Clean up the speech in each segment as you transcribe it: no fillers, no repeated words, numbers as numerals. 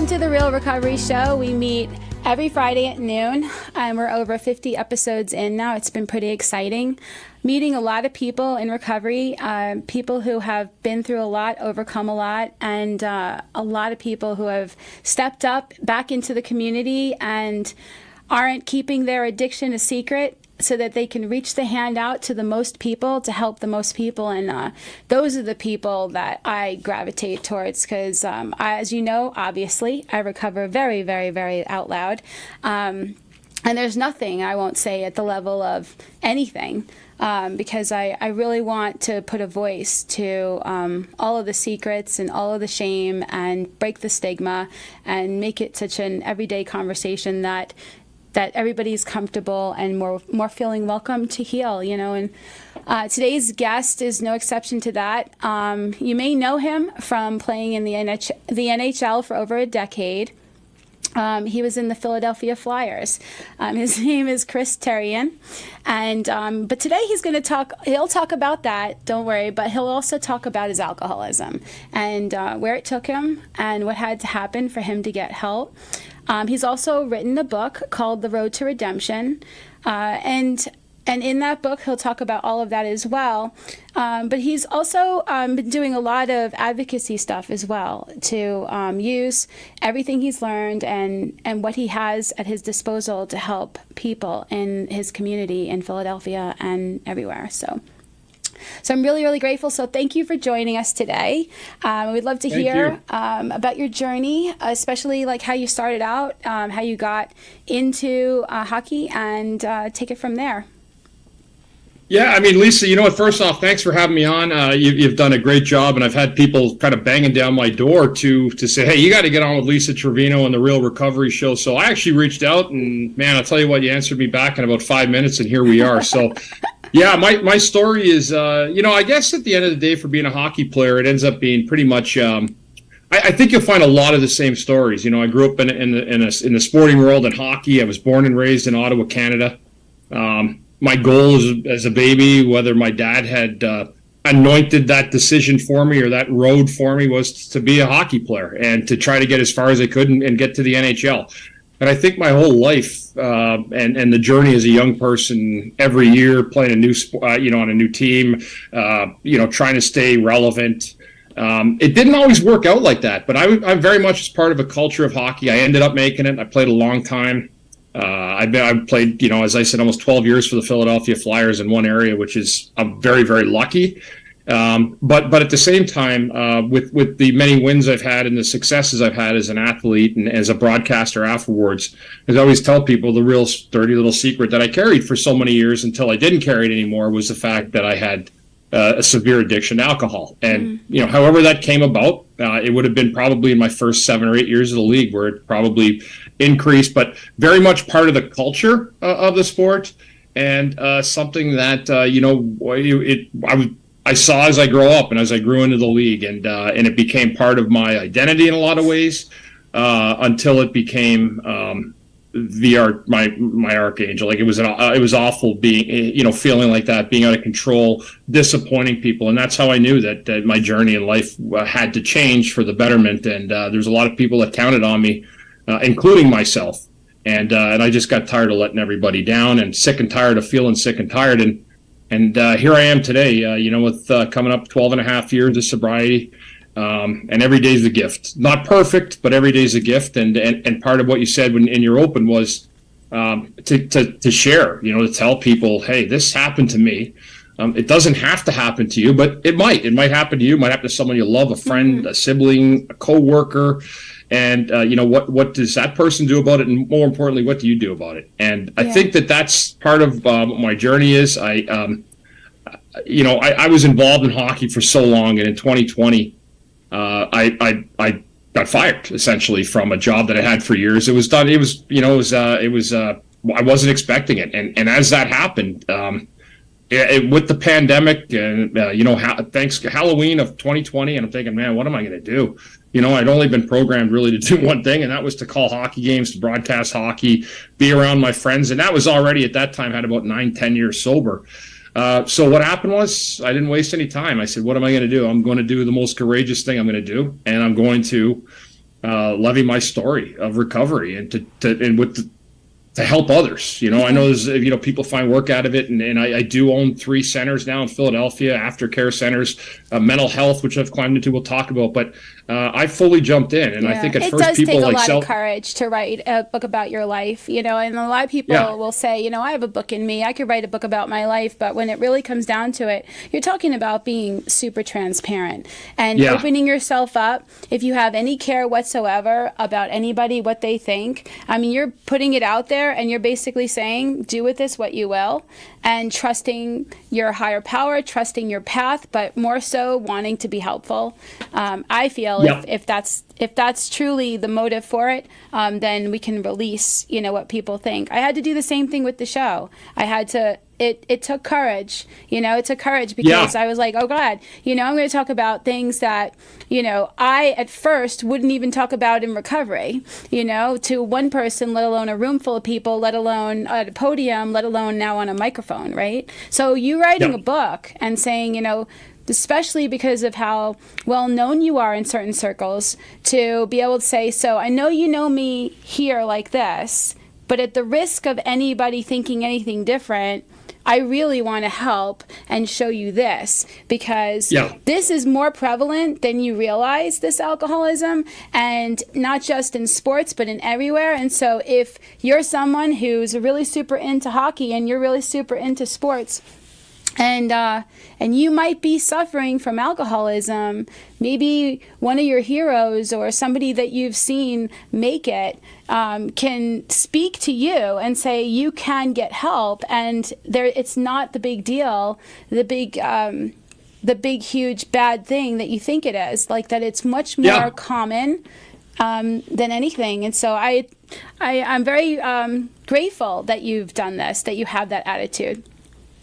to the Real Recovery Show. We meet every Friday at noon, and we're over 50 episodes in now. It's been pretty exciting. Meeting a lot of people in recovery, people who have been through a lot, overcome a lot, and a lot of people who have stepped up back into the community and aren't keeping their addiction a secret, so that they can reach the hand out to the most people to help the most people. And those are the people that I gravitate towards because, as you know, obviously, I recover very, very, very out loud. And there's nothing I won't say at the level of anything because I really want to put a voice to all of the secrets and all of the shame and break the stigma and make it such an everyday conversation that everybody's comfortable and more feeling welcome to heal, you know. And today's guest is no exception to that. You may know him from playing in the NHL for over a decade. He was in the Philadelphia Flyers. His name is Chris Therien. And but today he'll talk about that, don't worry, but he'll also talk about his alcoholism and where it took him and what had to happen for him to get help. He's also written a book called The Road to Redemption, and in that book he'll talk about all of that as well. But he's also been doing a lot of advocacy stuff as well to use everything he's learned and what he has at his disposal to help people in his community in Philadelphia and everywhere. So I'm really, really grateful. So thank you for joining us today. We'd love to hear about your journey, especially like how you started out, how you got into hockey, and take it from there. Yeah, I mean, Lisa, you know what? First off, thanks for having me on. You've done a great job, and I've had people kind of banging down my door to say, hey, you got to get on with Lisa Trevino and the Real Recovery Show. So I actually reached out, and man, I'll tell you what, you answered me back in about 5 minutes, and here we are. So yeah, my story is, I guess at the end of the day, for being a hockey player, it ends up being pretty much. I think you'll find a lot of the same stories. You know, I grew up in the sporting world in hockey. I was born and raised in Ottawa, Canada. My goal as a baby, whether my dad had anointed that decision for me or that road for me, was to be a hockey player and to try to get as far as I could and get to the NHL. And I think my whole life and the journey as a young person, every year playing a new on a new team, trying to stay relevant. It didn't always work out like that, but I'm very much as part of a culture of hockey. I ended up making it. I played a long time. I played, as I said, almost 12 years for the Philadelphia Flyers in one area, which is I'm very, very lucky. But at the same time, with the many wins I've had and the successes I've had as an athlete and as a broadcaster afterwards, as I always tell people, the real dirty little secret that I carried for so many years until I didn't carry it anymore was the fact that I had a severe addiction to alcohol. And, however that came about, it would have been probably in my first 7 or 8 years of the league where it probably increased, but very much part of the culture of the sport and something that, I saw as I grow up and as I grew into the league, and it became part of my identity in a lot of ways until it became my archangel. Like it was awful being, feeling like that, being out of control, disappointing people. And that's how I knew that my journey in life had to change for the betterment. And there's a lot of people that counted on me, including myself. And I just got tired of letting everybody down and sick and tired of feeling sick and tired. And here I am today, with coming up 12 and a half years of sobriety. And every day's a gift. Not perfect, but every day's a gift. And part of what you said in your open was to share, to tell people, hey, this happened to me. It doesn't have to happen to you, but it might. It might happen to you. It might happen to someone you love, a friend, a sibling, a coworker. And, what does that person do about it? And more importantly, what do you do about it? And I think that's part of what my journey is. I was involved in hockey for so long, and in 2020, I got fired essentially from a job that I had for years. It was done. It was, I wasn't expecting it. And as that happened, with the pandemic and, thanks Halloween of 2020, and I'm thinking, man, what am I going to do? I'd only been programmed really to do one thing, and that was to call hockey games, to broadcast hockey, be around my friends. And that was already at that time, had about 9-10 years sober. So what happened was I didn't waste any time. I said, what am I going to do? I'm going to do the most courageous thing I'm going to do. And I'm going to levy my story of recovery and to help others. I know there's, people find work out of it. And I do own 3 centers now in Philadelphia, aftercare centers, mental health, which I've climbed into, we'll talk about. But I fully jumped in. And I think at first people it does take a lot of courage to write a book about your life, and a lot of people will say, I have a book in me. I could write a book about my life. But when it really comes down to it, you're talking about being super transparent and opening yourself up. If you have any care whatsoever about anybody, what they think, you're putting it out there and you're basically saying, do with this what you will, and trusting your higher power, trusting your path, but more so wanting to be helpful. I feel if that's truly the motive for it, then we can release, what people think. I had to do the same thing with the show. It took courage, it took courage because I was like, oh God, I'm going to talk about things that, I at first wouldn't even talk about in recovery, to one person, let alone a room full of people, let alone at a podium, let alone now on a microphone, right? So you writing a book and saying, especially because of how well known you are in certain circles, to be able to say, so I know you know me here like this, but at the risk of anybody thinking anything different, I really want to help and show you this, because this is more prevalent than you realize, this alcoholism, and not just in sports, but in everywhere. And so if you're someone who's really super into hockey and you're really super into sports, and you might be suffering from alcoholism, maybe one of your heroes or somebody that you've seen make it can speak to you and say you can get help, and it's not the big deal, the big huge bad thing that you think it is. Like that, it's much more common than anything. And so I'm very grateful that you've done this, that you have that attitude.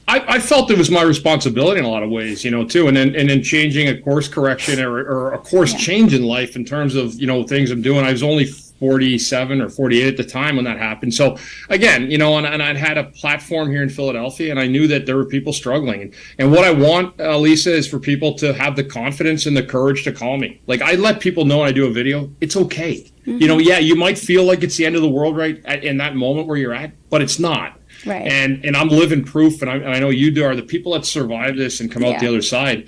I felt it was my responsibility in a lot of ways, too. And then changing a course correction or a course change in life in terms of, things I'm doing. I was only 47 or 48 at the time when that happened. So again, and I'd had a platform here in Philadelphia, and I knew that there were people struggling. And what I want, Lisa, is for people to have the confidence and the courage to call me. Like, I let people know when I do a video, it's okay. Mm-hmm. You might feel like it's the end of the world in that moment where you're at, but it's not. Right. And I'm living proof, and I know you are, the people that survive this and come out the other side.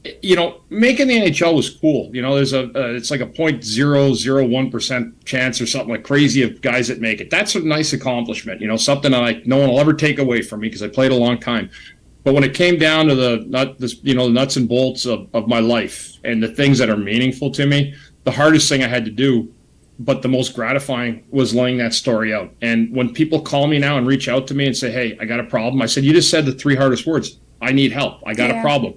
Making the NHL was cool. There's it's like a 0.001% chance or something like crazy of guys that make it. That's a nice accomplishment. Something that no one will ever take away from me because I played a long time. But when it came down to the nuts and bolts of my life and the things that are meaningful to me, the hardest thing I had to do, but the most gratifying, was laying that story out. And when people call me now and reach out to me and say, hey, I got a problem, I said, you just said the 3 hardest words. I need help. I got a problem.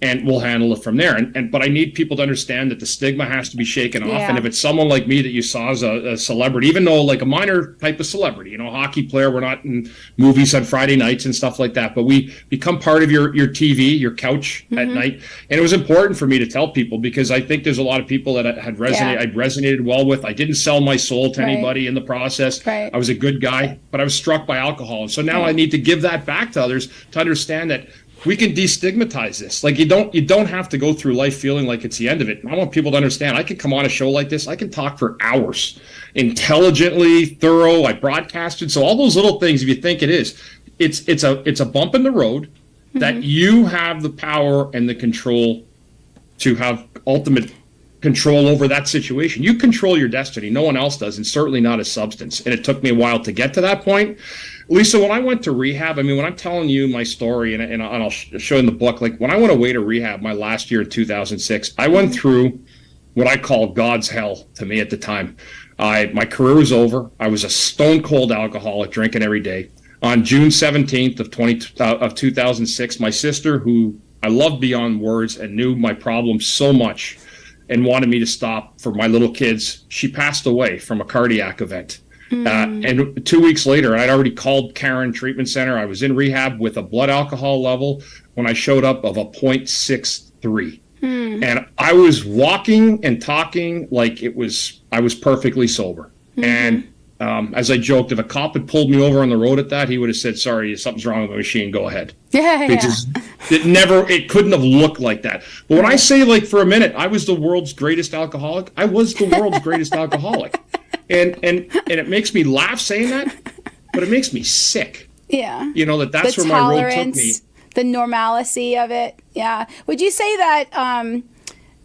And we'll handle it from there. But I need people to understand that the stigma has to be shaken off. And if it's someone like me that you saw as a celebrity, even though like a minor type of celebrity, hockey player, we're not in movies on Friday nights and stuff like that, but we become part of your TV, your couch at night. And it was important for me to tell people, because I think there's a lot of people that I'd resonated well with. I didn't sell my soul to anybody in the process. Right. I was a good guy, but I was struck by alcohol. And so now I need to give that back to others to understand that we can destigmatize this. Like, you don't have to go through life feeling like it's the end of it. I want people to understand I can come on a show like this. I can talk for hours, intelligently, thorough. I broadcasted. So all those little things, if you think it is, it's a bump in the road that you have the power and the control to have ultimate control over that situation. You control your destiny. No one else does, and certainly not a substance. And it took me a while to get to that point. Lisa, when I went to rehab, when I'm telling you my story, and I'll show in the book, like when I went away to rehab my last year in 2006, I went through what I call God's hell to me at the time. My career was over. I was a stone cold alcoholic, drinking every day. On June 17th of 2006, my sister, who I loved beyond words and knew my problem so much and wanted me to stop for my little kids, she passed away from a cardiac event. And 2 weeks later, I'd already called Karen Treatment Center. I was in rehab with a blood alcohol level when I showed up of a 0.63. And I was walking and talking like I was perfectly sober. And as I joked, if a cop had pulled me over on the road at that, he would have said, "Sorry, something's wrong with my machine. Go ahead." Yeah, because it couldn't have looked like that. But when I say, like, for a minute, I was the world's greatest alcoholic, I was the world's greatest alcoholic. And it makes me laugh saying that, but it makes me sick. Yeah. That's where my road took me. The normalcy of it. Yeah. Would you say that,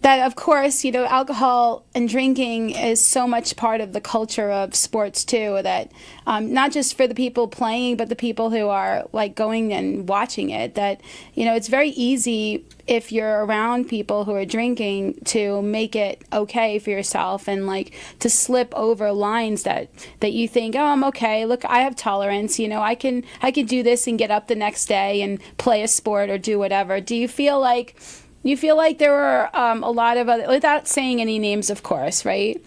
that of course, alcohol and drinking is so much part of the culture of sports too, that not just for the people playing, but the people who are like going and watching it, that, it's very easy if you're around people who are drinking to make it okay for yourself and like to slip over lines that you think, oh, I'm okay. Look, I have tolerance. I can do this and get up the next day and play a sport or do whatever. Do you feel like there were a lot of other, without saying any names, of course, right?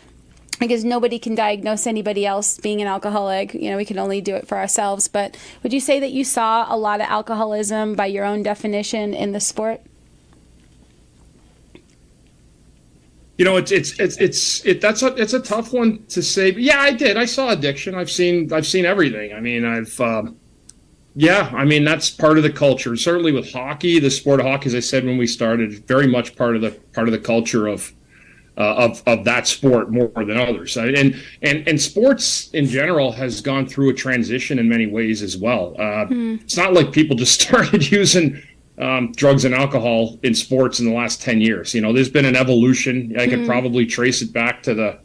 Because nobody can diagnose anybody else being an alcoholic. We can only do it for ourselves. But would you say that you saw a lot of alcoholism by your own definition in the sport? It's a tough one to say. But yeah, I did. I saw addiction. I've seen everything. I mean, that's part of the culture. Certainly with hockey, the sport of hockey, as I said when we started, very much part of the culture of that sport more than others. And sports in general has gone through a transition in many ways as well. It's not like people just started using drugs and alcohol in sports in the last 10 years. There's been an evolution. I could probably trace it back to the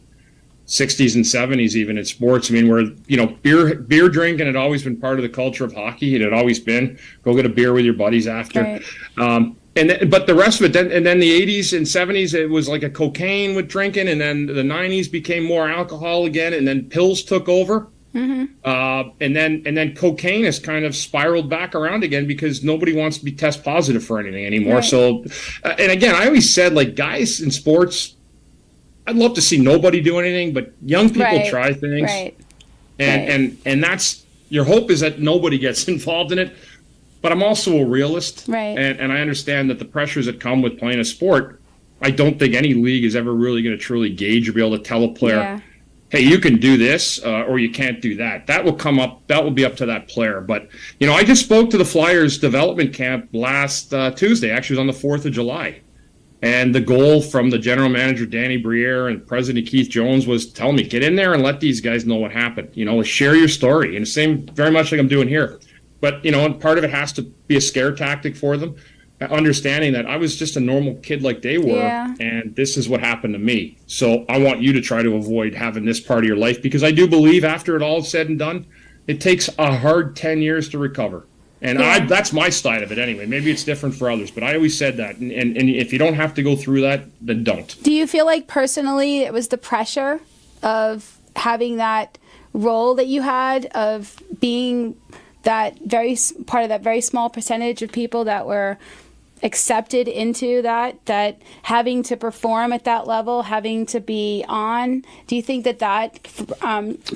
60s and 70s even in sports. I mean, where beer drinking had always been part of the culture of hockey. It had always been go get a beer with your buddies after. Right. But the rest of it, and then the 80s and 70s, it was like a cocaine with drinking, and then the 90s became more alcohol again, and then pills took over. Mm-hmm. And then cocaine has kind of spiraled back around again because nobody wants to be test positive for anything anymore. Right. So, and again, I always said, like, guys in sports, I'd love to see nobody do anything, but young people try things. Right. And that's your hope, is that nobody gets involved in it. But I'm also a realist. Right. And I understand that the pressures that come with playing a sport, I don't think any league is ever really going to truly gauge or be able to tell a player, hey, you can do this or you can't do that. That will be up to that player. But, I just spoke to the Flyers development camp last Tuesday. Actually, it was on the 4th of July. And the goal from the general manager, Danny Briere, and President Keith Jones was, tell me, get in there and let these guys know what happened. Share your story. And the same, very much like I'm doing here. But, and part of it has to be a scare tactic for them, understanding that I was just a normal kid like they were, and this is what happened to me. So I want you to try to avoid having this part of your life, because I do believe after it all is said and done, it takes a hard 10 years to recover. And that's my side of it anyway. Maybe it's different for others, but I always said that. And if you don't have to go through that, then don't. Do you feel like personally it was the pressure of having that role that you had, of being that very part of that very small percentage of people that were accepted into that having to perform at that level, having to be on? Do you think that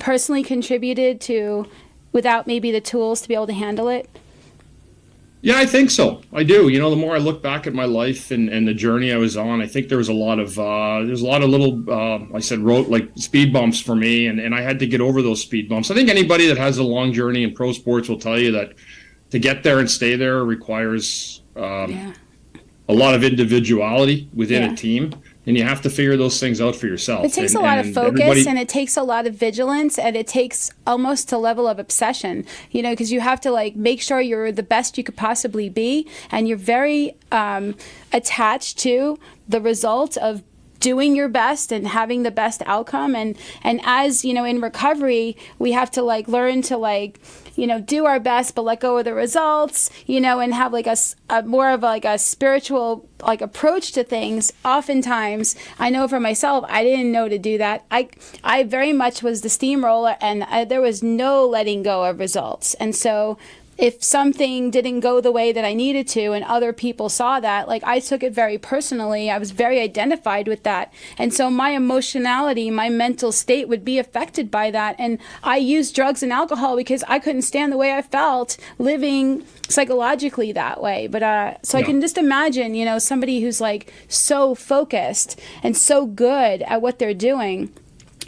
personally contributed to, without maybe the tools to be able to handle it? Yeah, I think so. I do. The more I look back at my life and the journey I was on, I think there was a lot of little, like speed bumps for me, and I had to get over those speed bumps. I think anybody that has a long journey in pro sports will tell you that to get there and stay there requires a lot of individuality within a team. And you have to figure those things out for yourself. It takes a lot of focus, and it takes a lot of vigilance, and it takes almost a level of obsession, because you have to make sure you're the best you could possibly be, and you're very attached to the result of doing your best and having the best outcome. And as in recovery, we have to learn to do our best, but let go of the results, and have a more of a spiritual approach to things. Oftentimes, I know for myself, I didn't know to do that. I very much was the steamroller, and there was no letting go of results. And so if something didn't go the way that I needed to, and other people saw that, I took it very personally. I was very identified with that. And so my emotionality, my mental state would be affected by that. And I used drugs and alcohol because I couldn't stand the way I felt living psychologically that way. But I can just imagine, somebody who's so focused and so good at what they're doing,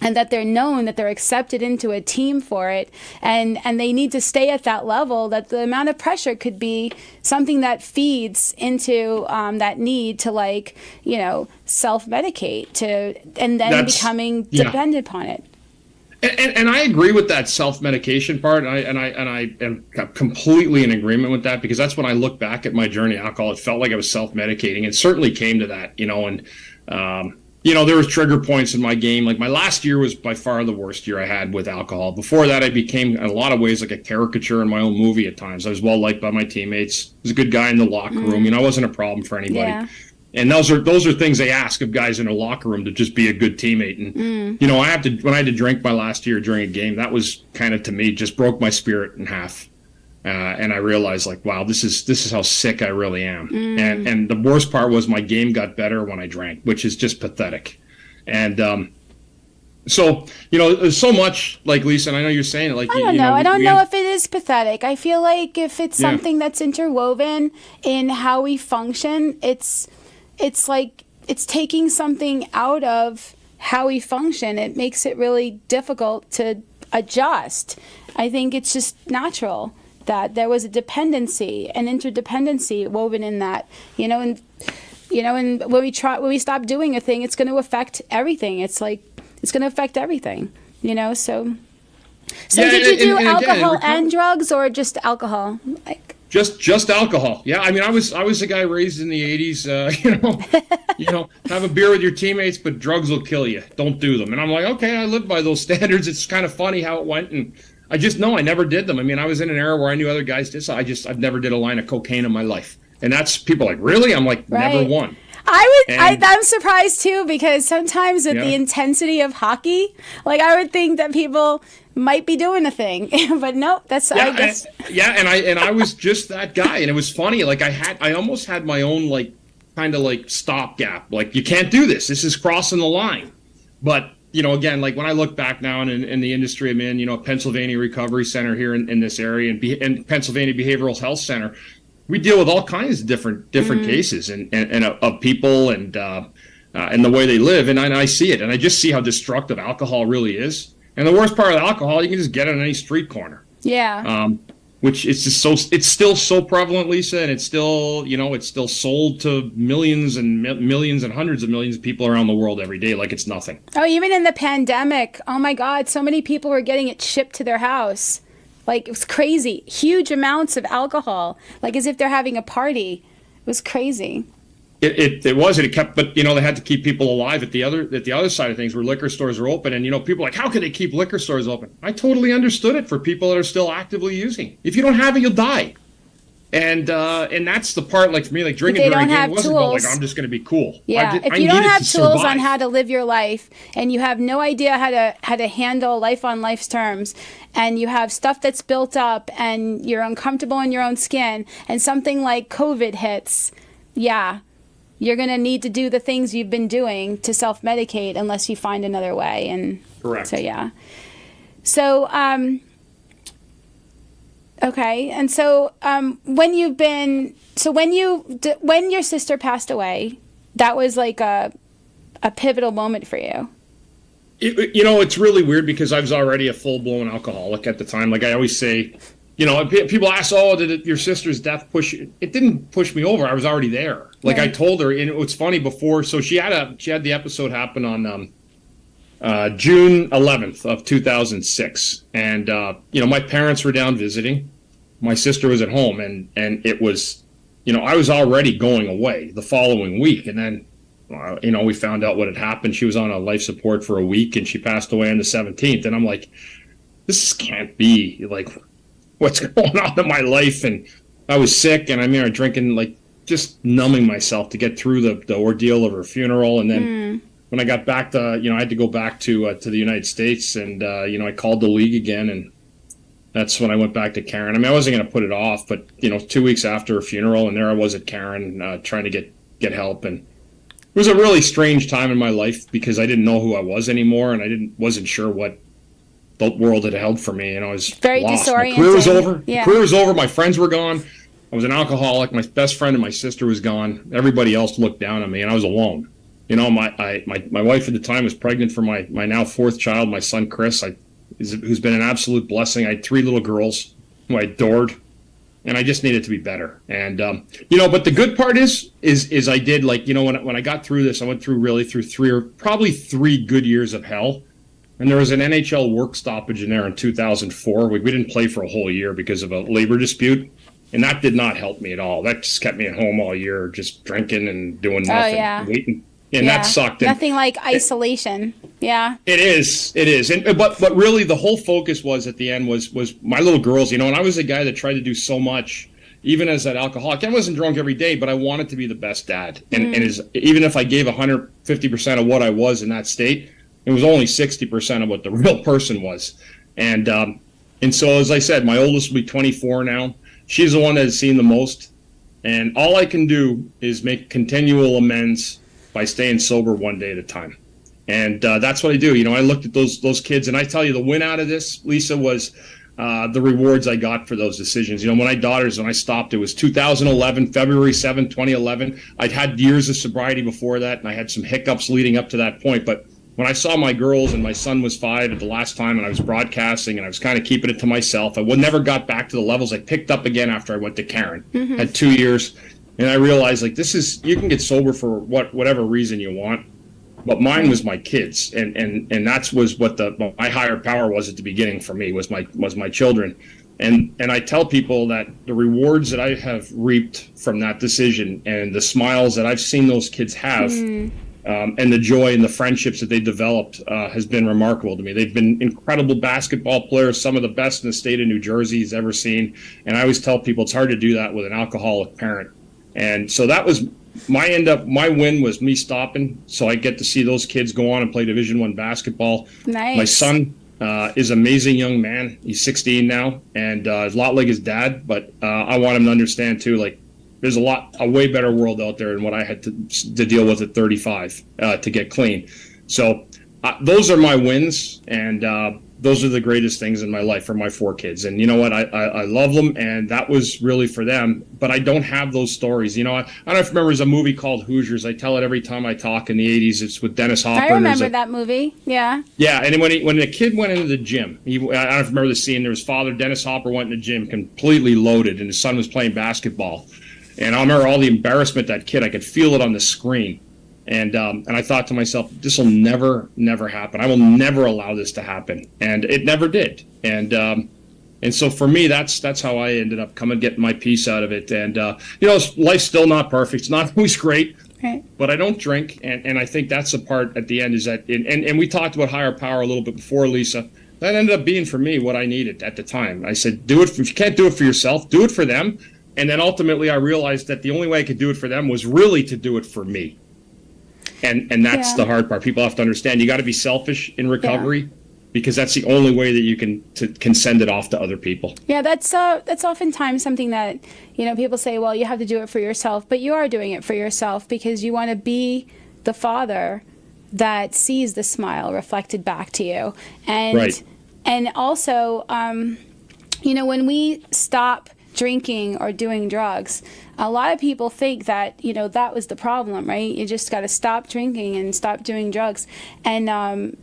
and that they're known, that they're accepted into a team for it, and they need to stay at that level, that the amount of pressure could be something that feeds into that need to, like, you know, self-medicate and then becoming dependent upon it. And I agree with that self-medication part, and I am completely in agreement with that, because that's when I look back at my journey of alcohol, it felt like I was self-medicating. It certainly came to that, you know, and you know, there was trigger points in my game. Like, my last year was by far the worst year I had with alcohol. Before that, I became, in a lot of ways, like a caricature in my own movie at times. I was well liked by my teammates. I was a good guy in the locker room. You know, I wasn't a problem for anybody. Yeah. And those are things they ask of guys in a locker room, to just be a good teammate. And you know, when I had to drink my last year during a game, that was kind of, to me, just broke my spirit in half. And I realized, like, wow, this is how sick I really am. And the worst part was my game got better when I drank, which is just pathetic. And so, you know, there's so much, like, Lisa, and I know you're saying it, like, I don't know. I don't know if it is pathetic. I feel like if it's something that's interwoven in how we function, it's like it's taking something out of how we function. It makes it really difficult to adjust. I think it's just natural that there was a dependency, an interdependency woven in that, you know, and when we stop doing a thing, it's going to affect everything. It's like, it's going to affect everything, you know, so did you do alcohol and drugs, or just alcohol? Like, just alcohol. Yeah. I mean, I was a guy raised in the 80s, you know, have a beer with your teammates, but drugs will kill you. Don't do them. And I'm like, okay, I live by those standards. It's kind of funny how it went. And I never did them. I mean, I was in an era where I knew other guys did, so I've never did a line of cocaine in my life. And that's, people are like, really? I'm like, never one. I'm surprised too, because sometimes with the intensity of hockey, like, I would think that people might be doing a thing, but nope, that's, I guess. And I was just that guy. And it was funny. Like, I almost had my own, like, kind of like stopgap. Like, you can't do this. This is crossing the line. But, you know, again, like, when I look back now in the industry I'm in, you know, Pennsylvania Recovery Center here in this area, and Pennsylvania Behavioral Health Center, we deal with all kinds of different cases and of people and the way they live. And I see it, and I just see how destructive alcohol really is. And the worst part of alcohol, you can just get it on any street corner. Yeah. Which it's just it's still so prevalent, Lisa, and it's still, you know, it's still sold to millions and millions and hundreds of millions of people around the world every day, like it's nothing. Oh, even in the pandemic, oh my God, so many people were getting it shipped to their house. Like, it was crazy. Huge amounts of alcohol, like as if they're having a party. It was crazy. It was, and it kept, but, you know, they had to keep people alive at the other side of things, where liquor stores are open. And, you know, people are like, how could they keep liquor stores open? I totally understood it for people that are still actively using. If you don't have it, you'll die. And that's the part, like, for me, like, drinking during a game wasn't about, like, I'm just going to be cool. Yeah, if you don't have tools on how to live your life, and you have no idea how to handle life on life's terms, and you have stuff that's built up, and you're uncomfortable in your own skin, and something like COVID hits, you're going to need to do the things you've been doing to self-medicate unless you find another way. And correct. So, yeah. So, okay. And so, when your sister passed away, that was like a pivotal moment for you. You know, it's really weird, because I was already a full-blown alcoholic at the time. Like I always say, you know, people ask, oh, did your sister's death push you? It didn't push me over. I was already there. Like, right. I told her, and it was funny before. So she had the episode happen on June 11th of 2006. And, you know, my parents were down visiting. My sister was at home, and it was, you know, I was already going away the following week. And then, you know, we found out what had happened. She was on a life support for a week, and she passed away on the 17th. And I'm like, this can't be, like, what's going on in my life. And I was sick, and I mean, I'm drinking, like, just numbing myself to get through the ordeal of her funeral. And then when I got back to, you know, I had to go back to the United States, and, you know, I called the league again, and that's when I went back to Karen. I mean, I wasn't going to put it off, but, you know, 2 weeks after her funeral, and there I was at Karen, trying to get help. And it was a really strange time in my life, because I didn't know who I was anymore, and I wasn't sure what the world had held for me, and I was very lost. disorienting. My career was over. Yeah. My career was over. My friends were gone. I was an alcoholic. My best friend and my sister was gone. Everybody else looked down on me, and I was alone. My wife at the time was pregnant for my now fourth child, my son Chris, who's been an absolute blessing. I had 3 little girls who I adored, and I just needed to be better. And but the good part is I did, like, when I got through this, I went through probably 3 good years of hell. And there was an NHL work stoppage in there in 2004. We didn't play for a whole year because of a labor dispute. And that did not help me at all. That just kept me at home all year, just drinking and doing nothing. Oh, yeah. Waiting. And that sucked. Nothing like isolation. Yeah. It is. But really the whole focus was at the end was my little girls, and I was a guy that tried to do so much, even as an alcoholic. I wasn't drunk every day, but I wanted to be the best dad. And even if I gave 150% of what I was in that state, it was only 60% of what the real person was. And so, as I said, my oldest will be 24 now. She's the one that has seen the most. And all I can do is make continual amends by staying sober one day at a time. And that's what I do. I looked at those kids, and I tell you, the win out of this, Lisa, was the rewards I got for those decisions. When I stopped, it was 2011, February 7th, 2011. I'd had years of sobriety before that, and I had some hiccups leading up to that point. But when I saw my girls, and my son was 5 at the last time, and I was broadcasting, and I was kind of keeping it to myself, I never got back to the levels I picked up again after I went to Karen. Had 2 years. And I realized, like, you can get sober for whatever reason you want, but mine was my kids, and that's was what my higher power was at the beginning for me, was my children, and I tell people that the rewards that I have reaped from that decision, and the smiles that I've seen those kids have, and the joy and the friendships that they developed has been remarkable to me. They've been incredible basketball players, some of the best in the state of New Jersey has ever seen, and I always tell people it's hard to do that with an alcoholic parent. And so that was my win was me stopping, so I get to see those kids go on and play Division I basketball. Nice. My son is an amazing young man. He's 16 now, and a lot like his dad, but I want him to understand too, like, there's a way better world out there than what I had to deal with at 35 to get clean. So those are my wins, and those are the greatest things in my life for my 4 kids. And you know what? I love them, and that was really for them. But I don't have those stories. I don't know if you remember, there's a movie called Hoosiers. I tell it every time I talk in the 80s. It's with Dennis Hopper. I remember that movie. Yeah. Yeah, and when the kid went into the gym, I don't know if you remember the scene. There was father, Dennis Hopper, went in the gym completely loaded, and his son was playing basketball. And I remember all the embarrassment that kid. I could feel it on the screen. And I thought to myself, this will never happen. I will never allow this to happen. And it never did. And so for me, that's how I ended up getting my piece out of it. And, life's still not perfect. It's not always great. Right. But I don't drink. And I think that's the part at the end is that, and we talked about higher power a little bit before, Lisa. That ended up being for me what I needed at the time. I said, if you can't do it for yourself, do it for them. And then ultimately I realized that the only way I could do it for them was really to do it for me. And that's the hard part. People have to understand you got to be selfish in recovery because that's the only way that you can send it off to other people. Yeah, that's oftentimes something that, people say, well, you have to do it for yourself, but you are doing it for yourself because you want to be the father that sees the smile reflected back to you. And right. And also, when we stop drinking or doing drugs, a lot of people think that that was the problem, right? You just got to stop drinking and stop doing drugs, and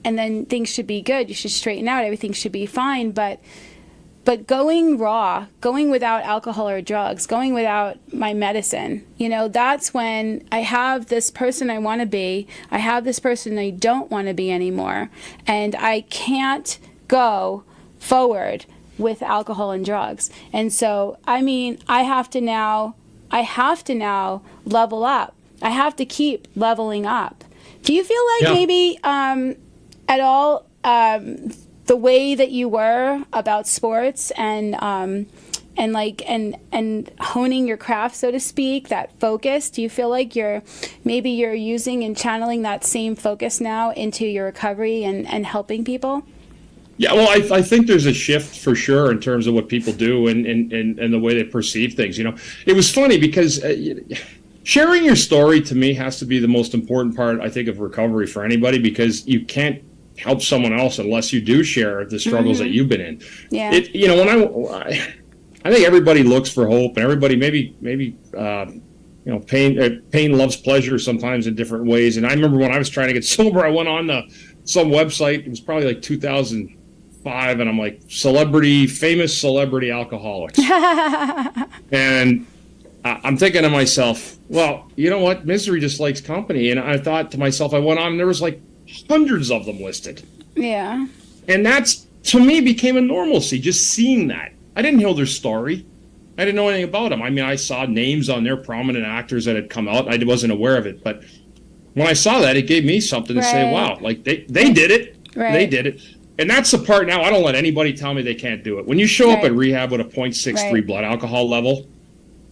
then things should be good. You should straighten out. Everything should be fine. But going raw, going without alcohol or drugs, going without my medicine, that's when I have this person I want to be. I have this person I don't want to be anymore, and I can't go forward with alcohol and drugs. And so, I have to now level up. I have to keep leveling up. Do you feel like maybe at all the way that you were about sports and honing your craft, so to speak, that focus, do you feel like you're using and channeling that same focus now into your recovery and helping people? Yeah, well, I think there's a shift for sure in terms of what people do and the way they perceive things. It was funny because sharing your story to me has to be the most important part, I think, of recovery for anybody, because you can't help someone else unless you do share the struggles that you've been in. Yeah. When I think everybody looks for hope, and everybody maybe pain loves pleasure sometimes in different ways. And I remember when I was trying to get sober, I went on some website. It was probably like 2005, and I'm like, famous celebrity alcoholics. And I'm thinking to myself, well, you know what? Misery just likes company. And I thought to myself, I went on, and there was like hundreds of them listed. Yeah. And that's, to me, became a normalcy, just seeing that. I didn't know their story. I didn't know anything about them. I mean, I saw names on there, prominent actors that had come out. I wasn't aware of it. But when I saw that, it gave me something to say, wow, like they did it. Right. They did it. And that's the part now, I don't let anybody tell me they can't do it. When you show up at rehab with a 0.63 blood alcohol level,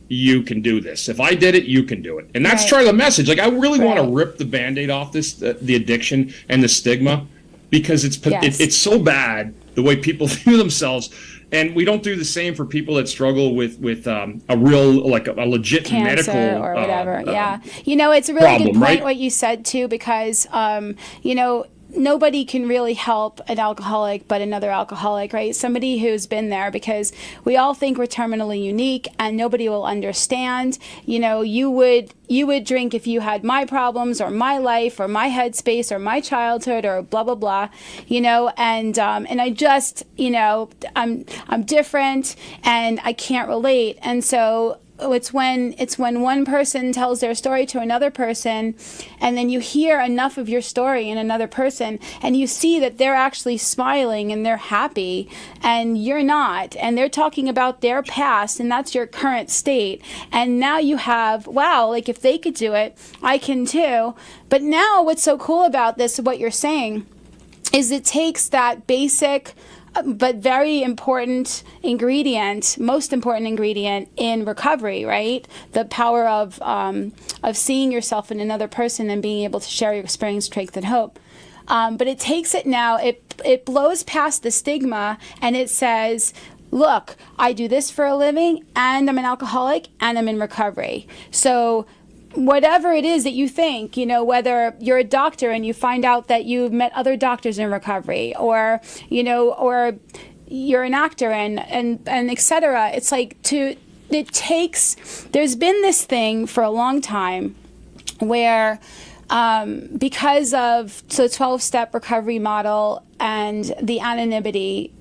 you can do this. If I did it, you can do it. And that's try the message. Like, I really want to rip the Band-Aid off this, the addiction and the stigma, because it's so bad the way people view themselves. And we don't do the same for people that struggle with a real, like a legit cancer medical or whatever. It's a really problem, good point right? What you said too, because nobody can really help an alcoholic but another alcoholic, right? Somebody who's been there, because we all think we're terminally unique and nobody will understand. You would drink if you had my problems or my life or my headspace or my childhood or blah blah blah, and I just I'm different and I can't relate. And so it's when one person tells their story to another person, and then you hear enough of your story in another person, and you see that they're actually smiling and they're happy, and you're not, and they're talking about their past, and that's your current state. And now you have, wow, like if they could do it, I can too. But now what's so cool about this, what you're saying, is it takes that basic but very important ingredient, most important ingredient in recovery, right? The power of seeing yourself in another person and being able to share your experience, strength, and hope. But it takes it now, it blows past the stigma, and it says, look, I do this for a living, and I'm an alcoholic, and I'm in recovery. So whatever it is that you think, whether you're a doctor and you find out that you've met other doctors in recovery, or you're an actor and et cetera, it's like there's been this thing for a long time where because of the 12-step recovery model and the anonymity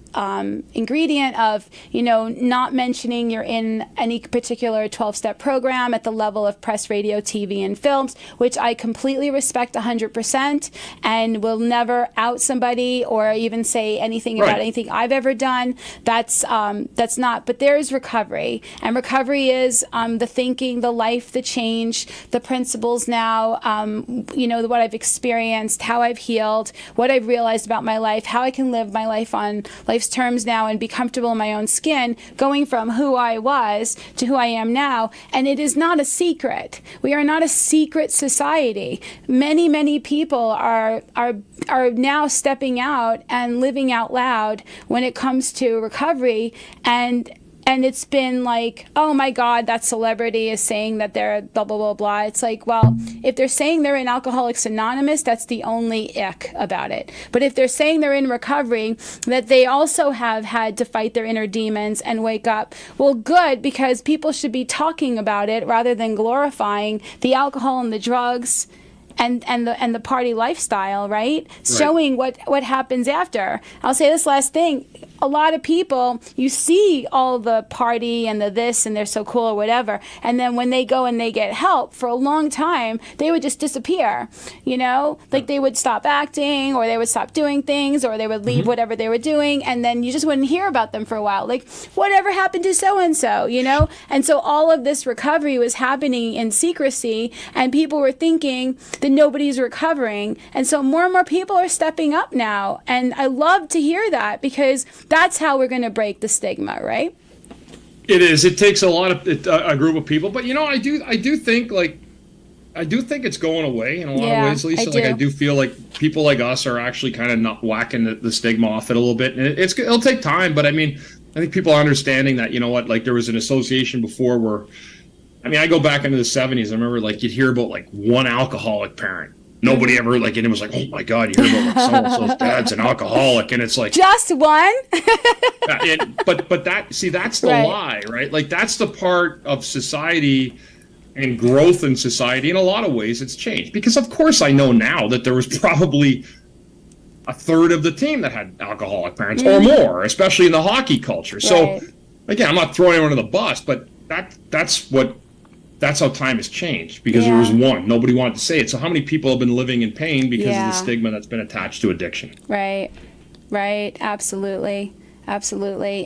ingredient of, not mentioning you're in any particular 12-step program at the level of press, radio, TV, and films, which I completely respect 100% and will never out somebody or even say anything about anything I've ever done. That's not, but there is recovery, and recovery is the thinking, the life, the change, the principles now, what I've experienced, how I've healed, what I've realized about my life, how I can live my life on life's terms now and be comfortable in my own skin, going from who I was to who I am now. And it is not a secret. We are not a secret society. Many, many people are now stepping out and living out loud when it comes to recovery, and it's been like, oh my God, that celebrity is saying that they're blah, blah, blah, blah. It's like, well, if they're saying they're in Alcoholics Anonymous, that's the only ick about it. But if they're saying they're in recovery, that they also have had to fight their inner demons and wake up, well, good, because people should be talking about it rather than glorifying the alcohol and the drugs and the party lifestyle, right? Showing what happens after. I'll say this last thing. A lot of people, you see all the party and the this and they're so cool or whatever, and then when they go and they get help for a long time, they would just disappear, like they would stop acting, or they would stop doing things, or they would leave whatever they were doing, and then you just wouldn't hear about them for a while, like whatever happened to so-and-so, and so all of this recovery was happening in secrecy, and people were thinking that nobody's recovering, and so more and more people are stepping up now, and I love to hear that, because that's how we're going to break the stigma, right? It is. It takes a group of people, but I do think it's going away in a lot of ways, Lisa. I do feel like people like us are actually kind of not whacking the stigma off it a little bit, and it'll take time. But I think people are understanding that. Like there was an association before where, I go back into the 70s. I remember you'd hear about one alcoholic parent. Nobody ever and it was like, oh my God, you hear about so-and-so's dad's an alcoholic, and it's like just one. But that's the lie, right? That's the part of society and growth in society, in a lot of ways, it's changed. Because, of course, I know now that there was probably a third of the team that had alcoholic parents or more, especially in the hockey culture. So, again, I'm not throwing anyone under the bus, but that's how time has changed, because there was one. Nobody wanted to say it. So how many people have been living in pain because of the stigma that's been attached to addiction? Right. Absolutely.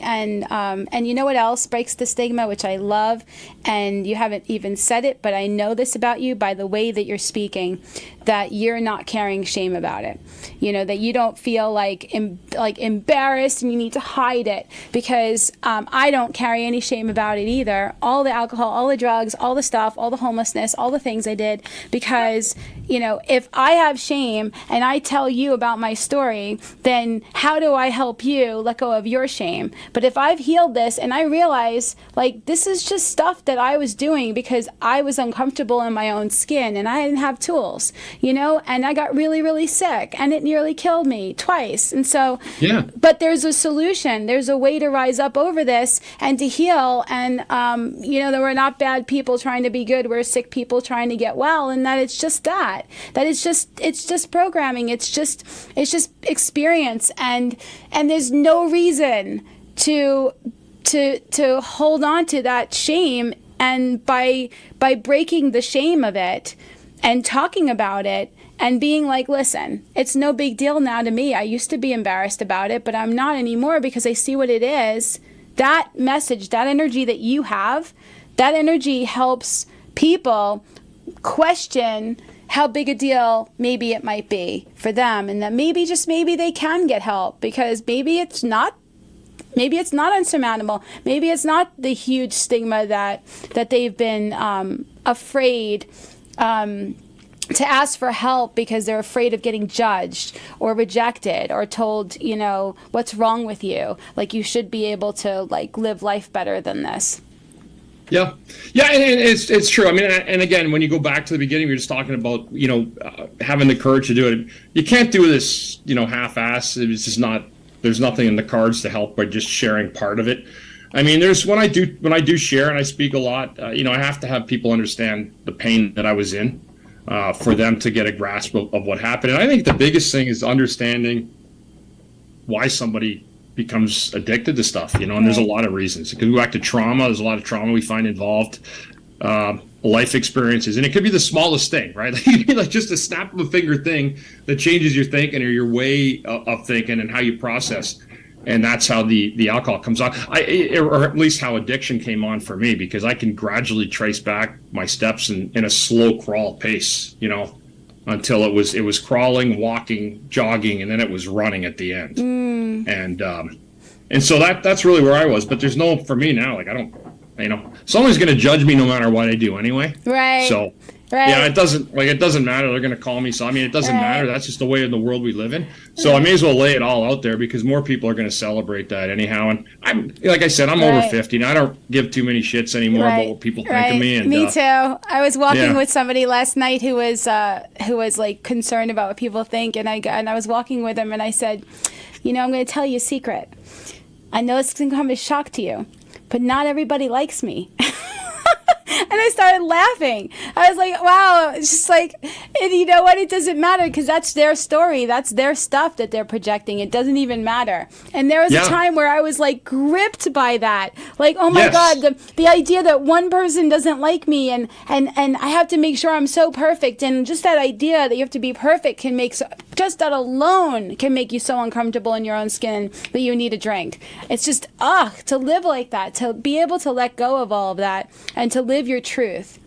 And you know what else breaks the stigma, which I love, and you haven't even said it, but I know this about you by the way that you're speaking, that you're not carrying shame about it. You know, that you don't feel like embarrassed and you need to hide it, because I don't carry any shame about it either. All the alcohol, all the drugs, all the stuff, all the homelessness, all the things I did, because, you know, if I have shame and I tell you about my story, then how do I help you let go of your shame? But if I've healed this and I realize, like, this is just stuff that I was doing because I was uncomfortable in my own skin and I didn't have tools, you know, and I got really, really sick and it nearly killed me twice. And so, but there's a solution. There's a way to rise up over this and to heal. And, you know, that we're not bad people trying to be good. We're sick people trying to get well. And that it's just that it's just programming. It's just experience. And there's no reason to hold on to that shame. And by breaking the shame of it and talking about it and being like, listen, it's no big deal now to me. I used to be embarrassed about it, but I'm not anymore because I see what it is. That message, that energy that you have, that energy helps people question how big a deal maybe it might be for them, and that maybe, just maybe, they can get help, because maybe it's not unsurmountable. Maybe it's not the huge stigma that they've been afraid to ask for help because they're afraid of getting judged or rejected or told, you know, what's wrong with you? Like, you should be able to, like, live life better than this. Yeah, and it's true. I mean, and again, when you go back to the beginning, we were just talking about, you know, having the courage to do it. You can't do this, you know, half-ass. It's just not. There's nothing in the cards to help by just sharing part of it. I mean, when I do share and I speak a lot, you know, I have to have people understand the pain that I was in, for them to get a grasp of what happened. And I think the biggest thing is understanding why somebody becomes addicted to stuff, you know, and there's a lot of reasons. It could go back to trauma. There's a lot of trauma we find involved, life experiences, and it could be the smallest thing, right? It could be like just a snap of a finger thing that changes your thinking or your way of thinking and how you process. And that's how the alcohol comes on, or at least how addiction came on for me, because I can gradually trace back my steps in a slow crawl pace, you know, until it was crawling, walking, jogging, and then it was running at the end. And so that's really where I was. But there's no, for me now, like, I don't, you know, someone's going to judge me no matter what I do anyway. Right. So, yeah, it doesn't matter. They're going to call me. So, I mean, it doesn't matter. That's just the way of the world we live in. So I may as well lay it all out there, because more people are going to celebrate that anyhow. And I'm, like I said, I'm over 50 now. I don't give too many shits anymore about what people think of me. And me too. I was walking with somebody last night who was like concerned about what people think. And I was walking with him and I said, you know, I'm going to tell you a secret. I know it's going to come as a shock to you, but not everybody likes me. And I started laughing. I was like, wow, it's just like, and you know what? It doesn't matter, because that's their story. That's their stuff that they're projecting. It doesn't even matter. And there was a time where I was like gripped by that. Like, oh my God, the idea that one person doesn't like me and I have to make sure I'm so perfect. And just that idea that you have to be perfect just that alone can make you so uncomfortable in your own skin that you need a drink. It's just, to live like that, to be able to let go of all of that and to live your truth.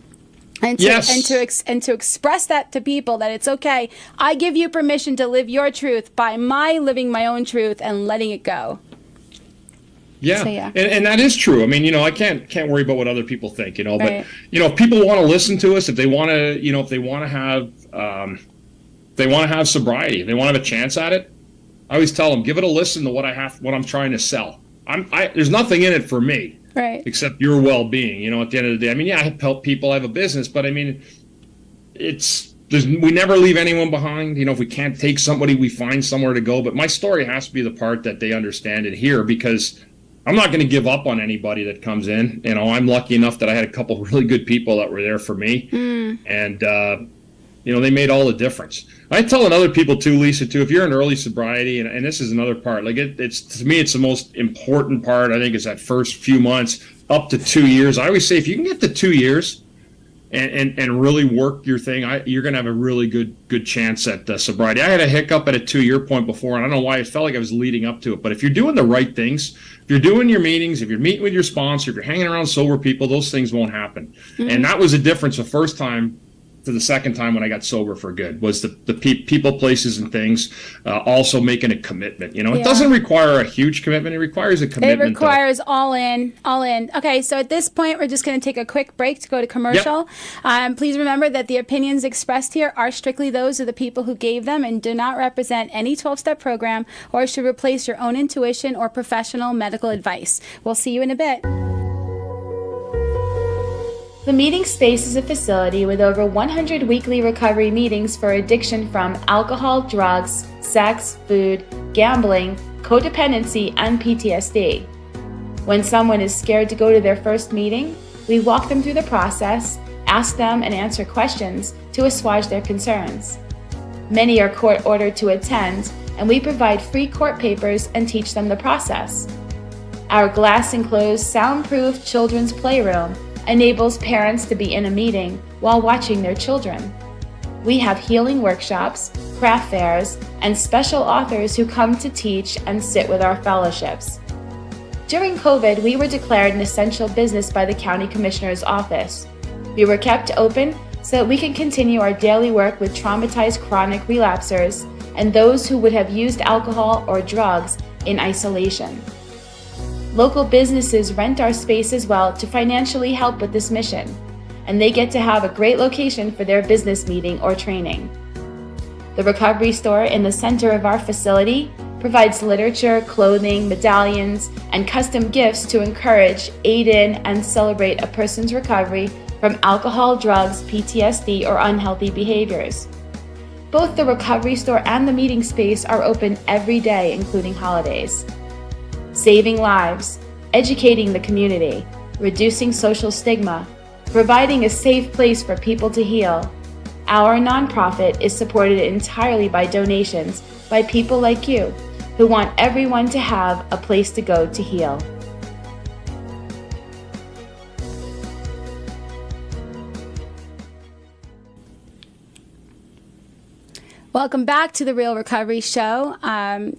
And to express that to people, that it's okay. I give you permission to live your truth by living my own truth and letting it go. Yeah. So, and that is true. I mean, you know, I can't worry about what other people think, you know, but you know, if people want to listen to us, if they want to, you know, if they want to have sobriety, if they want to have a chance at it, I always tell them, give it a listen to what I'm trying to sell. There's nothing in it for me. Right. Except your well-being, you know, at the end of the day. I mean, yeah, I help people, I have a business, but I mean, we never leave anyone behind. You know, if we can't take somebody, we find somewhere to go. But my story has to be the part that they understand and hear, because I'm not going to give up on anybody that comes in. You know, I'm lucky enough that I had a couple of really good people that were there for me. And, you know, they made all the difference. I tell other people too, Lisa, too, if you're in early sobriety, and this is another part, like it's to me, it's the most important part, I think, is that first few months up to 2 years. I always say if you can get to 2 years and really work your thing, you're going to have a really good chance at sobriety. I had a hiccup at a 2-year point before, and I don't know why. It felt like I was leading up to it. But if you're doing the right things, if you're doing your meetings, if you're meeting with your sponsor, if you're hanging around sober people, those things won't happen. And that was a difference the first time to the second time when I got sober for good, was the people, places, and things, also making a commitment. You know, it doesn't require a huge commitment. It requires a commitment. It requires all in. Okay, so at this point, we're just going to take a quick break to go to commercial. Please remember that the opinions expressed here are strictly those of the people who gave them and do not represent any 12-step program or should replace your own intuition or professional medical advice. We'll see you in a bit. The Meeting Space is a facility with over 100 weekly recovery meetings for addiction from alcohol, drugs, sex, food, gambling, codependency, and PTSD. When someone is scared to go to their first meeting, we walk them through the process, ask them and answer questions to assuage their concerns. Many are court-ordered to attend, and we provide free court papers and teach them the process. Our glass-enclosed, soundproof children's playroom enables parents to be in a meeting while watching their children. We have healing workshops, craft fairs, and special authors who come to teach and sit with our fellowships. During COVID, we were declared an essential business by the County Commissioner's Office. We were kept open so that we can continue our daily work with traumatized chronic relapsers and those who would have used alcohol or drugs in isolation. Local businesses rent our space as well to financially help with this mission, and they get to have a great location for their business meeting or training. The recovery store in the center of our facility provides literature, clothing, medallions, and custom gifts to encourage, aid in, and celebrate a person's recovery from alcohol, drugs, PTSD, or unhealthy behaviors. Both the recovery store and the meeting space are open every day, including holidays. Saving lives, educating the community, reducing social stigma, providing a safe place for people to heal. Our nonprofit is supported entirely by donations by people like you who want everyone to have a place to go to heal. Welcome back to The Real Recovery Show.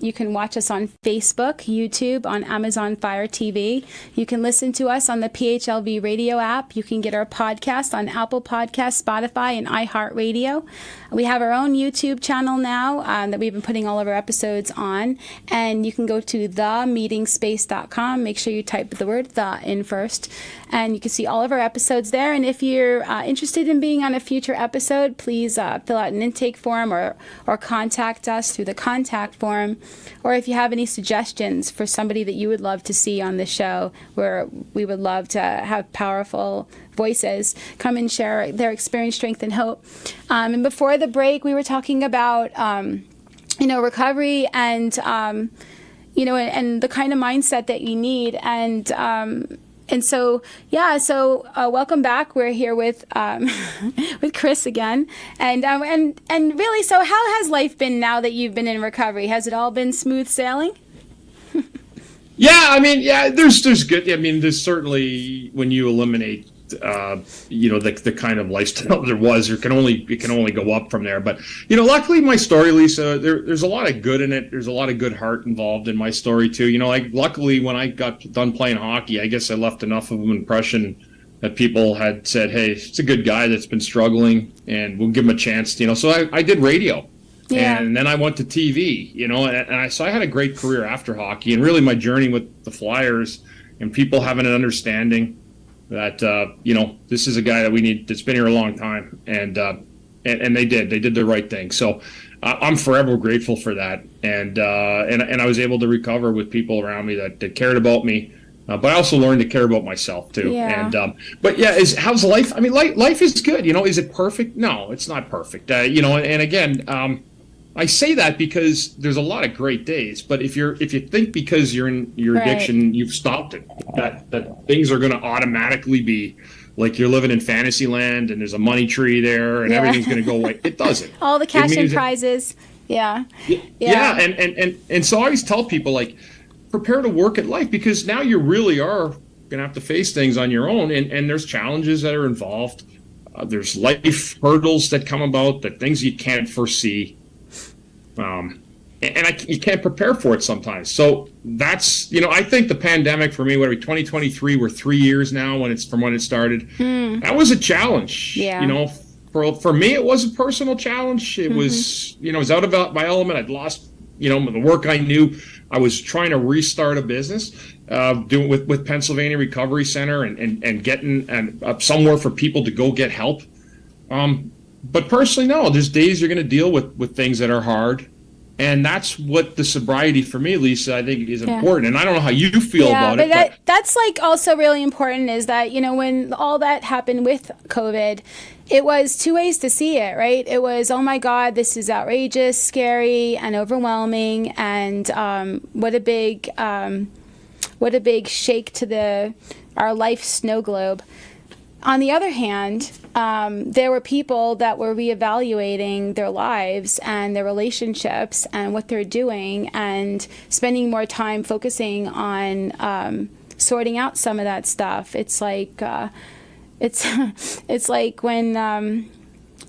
You can watch us on Facebook, YouTube, on Amazon Fire TV. You can listen to us on the PHLV Radio app. You can get our podcast on Apple Podcasts, Spotify, and iHeart Radio. We have our own YouTube channel now that we've been putting all of our episodes on. And you can go to themeetingspace.com. Make sure you type the word "the" in first. And you can see all of our episodes there. And if you're interested in being on a future episode, please fill out an intake form or contact us through the contact form. Or if you have any suggestions for somebody that you would love to see on the show, where we would love to have powerful voices come and share their experience, strength, and hope. And before the break, we were talking about, recovery and, and the kind of mindset that you need. And so welcome back. We're here with with Chris again, and really. So, how has life been now that you've been in recovery? Has it all been smooth sailing? There's good. I mean, there's certainly, when you eliminate, the kind of lifestyle there was, it can only go up from there. But, luckily my story, Lisa, there's a lot of good in it. There's a lot of good heart involved in my story too. Luckily when I got done playing hockey, I guess I left enough of an impression that people had said, hey, it's a good guy that's been struggling and we'll give him a chance. So I did radio. Yeah. And then I went to TV, so I had a great career after hockey, and really my journey with the Flyers and people having an understanding that, this is a guy that we need, that's been here a long time. And they did the right thing. So I'm forever grateful for that. And I was able to recover with people around me that cared about me. But I also learned to care about myself too. Yeah. And, how's life? I mean, life is good. Is it perfect? No, it's not perfect. And again, I say that because there's a lot of great days, but if you think because you're in your addiction, you've stopped it, that things are going to automatically be like you're living in fantasy land and there's a money tree there and everything's going to go away. It doesn't. All the cash and prizes. Yeah. And so I always tell people, like, prepare to work at life, because now you really are going to have to face things on your own, and there's challenges that are involved. There's life hurdles that come about, that things you can't foresee. You can't prepare for it sometimes. So that's, I think the pandemic for me, 2023, we're 3 years now when it started. That was a challenge. Yeah. For me, it was a personal challenge. It was, it was out of my element. I'd lost, the work I knew. I was trying to restart a business, doing with Pennsylvania Recovery Center and getting somewhere for people to go get help. But personally, no, there's days you're going to deal with things that are hard. And that's what the sobriety for me, Lisa, I think is important. And I don't know how you feel about it. But that's like also really important, is that, when all that happened with COVID, it was two ways to see it, right? It was, oh my God, this is outrageous, scary, and overwhelming. And what a big shake to our life snow globe. On the other hand, there were people that were reevaluating their lives and their relationships and what they're doing, and spending more time focusing on sorting out some of that stuff. It's like it's like when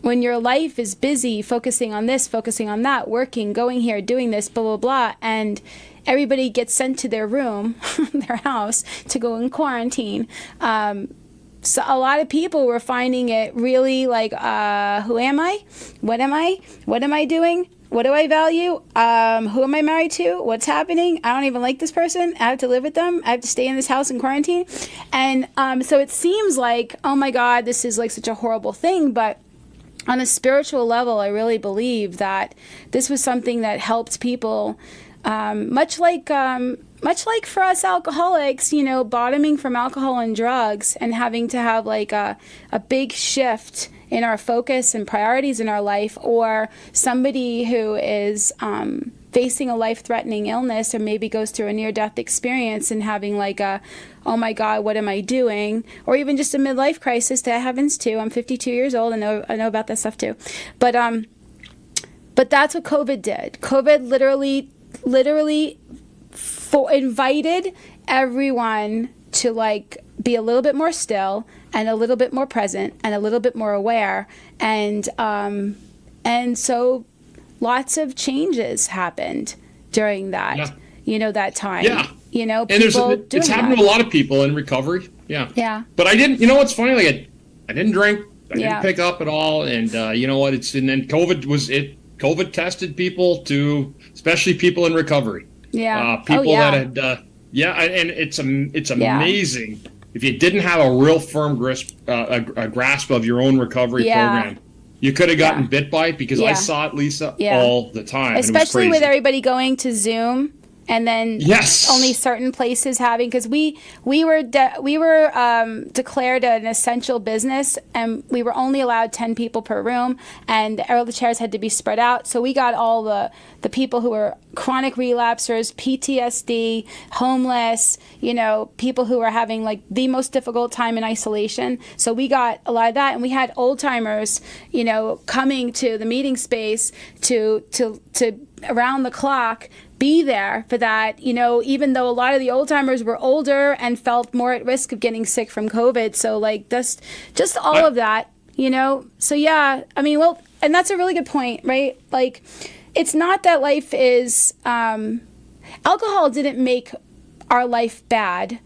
your life is busy focusing on this, focusing on that, working, going here, doing this, blah blah blah, and everybody gets sent to their room, their house, to go in quarantine. So a lot of people were finding it really like, who am I? What am I? What am I doing? What do I value? Who am I married to? What's happening? I don't even like this person. I have to live with them. I have to stay in this house in quarantine. And so it seems like, oh my God, this is like such a horrible thing. But on a spiritual level, I really believe that this was something that helped people, much like for us alcoholics, bottoming from alcohol and drugs and having to have like a big shift in our focus and priorities in our life, or somebody who is facing a life-threatening illness or maybe goes through a near-death experience and having like oh my God, what am I doing? Or even just a midlife crisis. That happens too. I'm 52 years old. I know about that stuff too. But that's what COVID did. COVID literally invited everyone to like be a little bit more still and a little bit more present and a little bit more aware, and so lots of changes happened during that that time. And people it's happened to a lot of people in recovery. But I didn't, what's funny, like I didn't drink, I didn't pick up at all, and you know what, and then COVID tested people too, especially people in recovery. People that had, and it's amazing if you didn't have a real firm grasp of your own recovery program. You could have gotten bit by it, because I saw it, Lisa, all the time. Especially with everybody going to Zoom. And then only certain places having, because we were declared an essential business, and we were only allowed 10 people per room, and all the chairs had to be spread out. So we got all the people who were chronic relapsers, PTSD, homeless, people who were having like the most difficult time in isolation. So we got a lot of that, and we had old timers, coming to the meeting space to around the clock be there for that, even though a lot of the old timers were older and felt more at risk of getting sick from COVID. So like that's just all of that, So and that's a really good point, right? Like, it's not that life is, alcohol didn't make our life bad.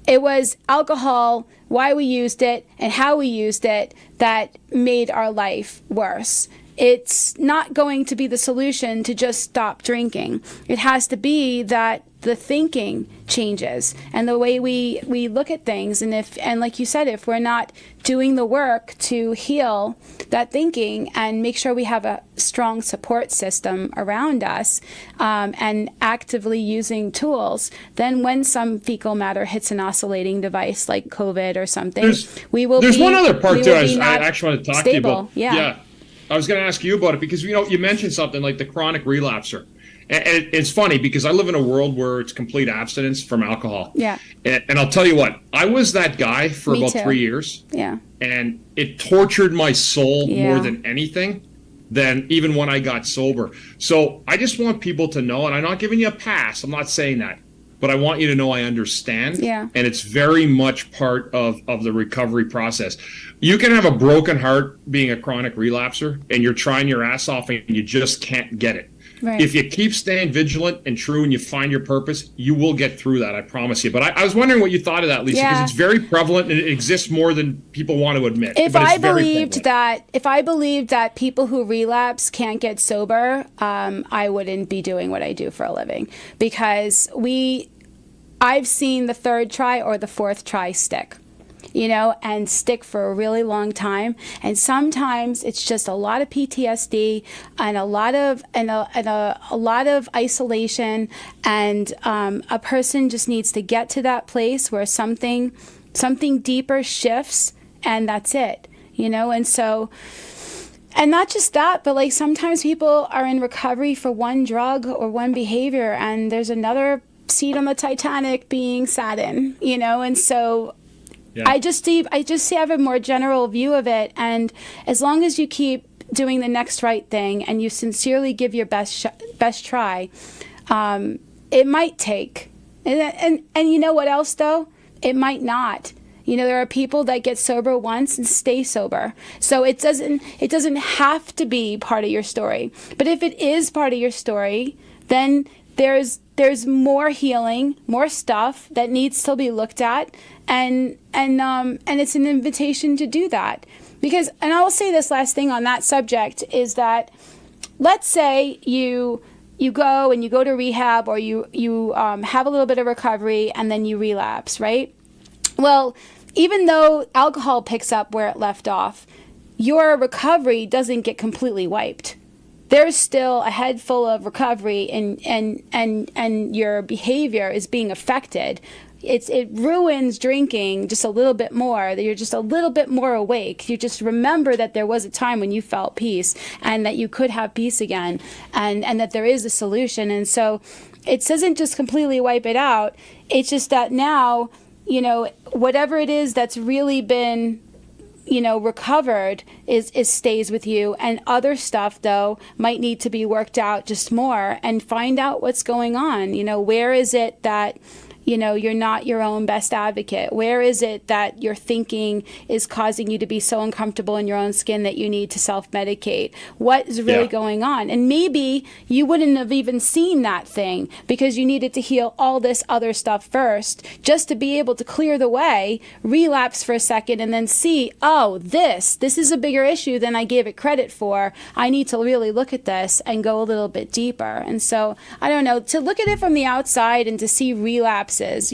It was alcohol, why we used it and how we used it, that made our life worse. It's not going to be the solution to just stop drinking. It has to be that the thinking changes and the way we look at things. And like you said, if we're not doing the work to heal that thinking and make sure we have a strong support system around us, and actively using tools, then when some fecal matter hits an oscillating device like COVID or something, there's one other part too I actually want to talk to you about. I was going to ask you about it because, you mentioned something like the chronic relapser. And it's funny because I live in a world where it's complete abstinence from alcohol. Yeah. And I'll tell you what, I was that guy for Me about too. 3 years. Yeah. And it tortured my soul Yeah. more than anything than even when I got sober. So I just want people to know, and I'm not giving you a pass, I'm not saying that, but I want you to know I understand. Yeah. And it's very much part of the recovery process. You can have a broken heart being a chronic relapser, and you're trying your ass off and you just can't get it. Right. If you keep staying vigilant and true and you find your purpose, you will get through that, I promise you. But I was wondering what you thought of that, Lisa, because it's very prevalent and it exists more than people want to admit. If I believed that people who relapse can't get sober, I wouldn't be doing what I do for a living, because I've seen the third try or the fourth try stick. And stick for a really long time. And sometimes it's just a lot of PTSD and a lot of isolation. And a person just needs to get to that place where something deeper shifts, and that's it. And so. And not just that, but like sometimes people are in recovery for one drug or one behavior, and there's another seat on the Titanic being sat in. And so. Yeah. I just have a more general view of it, and as long as you keep doing the next right thing and you sincerely give your best try, it might take. And you know what else though? It might not. There are people that get sober once and stay sober, so it doesn't have to be part of your story. But if it is part of your story, then there's more healing, more stuff that needs to be looked at, and it's an invitation to do that. Because, and I will say this last thing on that subject is that, let's say you go to rehab, or you have a little bit of recovery and then you relapse, right? Well, even though alcohol picks up where it left off, your recovery doesn't get completely wiped. There's still a head full of recovery, and your behavior is being affected. It ruins drinking just a little bit more, that you're just a little bit more awake. You just remember that there was a time when you felt peace, and that you could have peace again, and that there is a solution. And so it doesn't just completely wipe it out. It's just that now, whatever it is that's really been recovered is stays with you, and other stuff though might need to be worked out just more, and find out what's going on. Where is it that you're not your own best advocate? Where is it that your thinking is causing you to be so uncomfortable in your own skin that you need to self-medicate? What is really going on? And maybe you wouldn't have even seen that thing because you needed to heal all this other stuff first, just to be able to clear the way, relapse for a second, and then see, oh, this is a bigger issue than I gave it credit for. I need to really look at this and go a little bit deeper. And so, I don't know, to look at it from the outside and to see relapse, it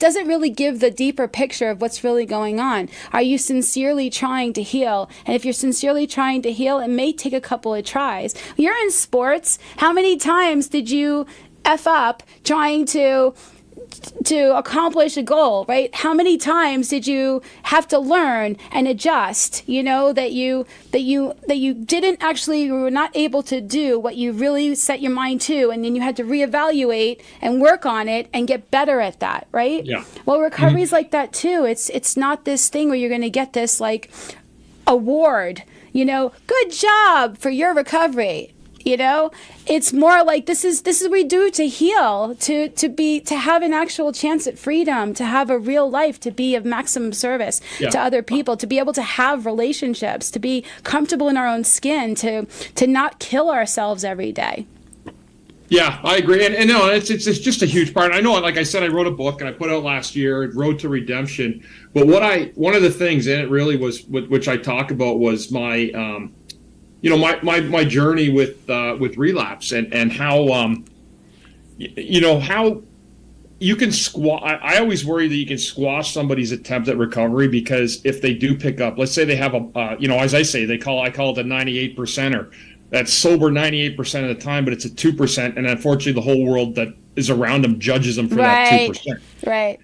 doesn't really give the deeper picture of what's really going on. Are you sincerely trying to heal? And if you're sincerely trying to heal, it may take a couple of tries. You're in sports. How many times did you F up trying to accomplish a goal, right? How many times did you have to learn and adjust, that you didn't actually, you were not able to do what you really set your mind to, and then you had to reevaluate and work on it and get better at that, right? Yeah. Well, recovery is like that too. It's not this thing where you're going to get this like award, good job for your recovery. It's more like this is what we do to heal, to have an actual chance at freedom, to have a real life, to be of maximum service to other people, to be able to have relationships, to be comfortable in our own skin, to not kill ourselves every day. Yeah, I agree. And no, it's just a huge part. I know, like I said, I wrote a book and I put out last year, Road to Redemption. But one of the things in it really was, which I talk about, was my my journey with relapse, and how how you can I always worry that you can squash somebody's attempt at recovery, because if they do pick up, let's say they have as I say, I call it the 98%er. That's sober 98% of the time, but it's a 2%, and unfortunately the whole world that is around him judges him for Right. that 2%. Right.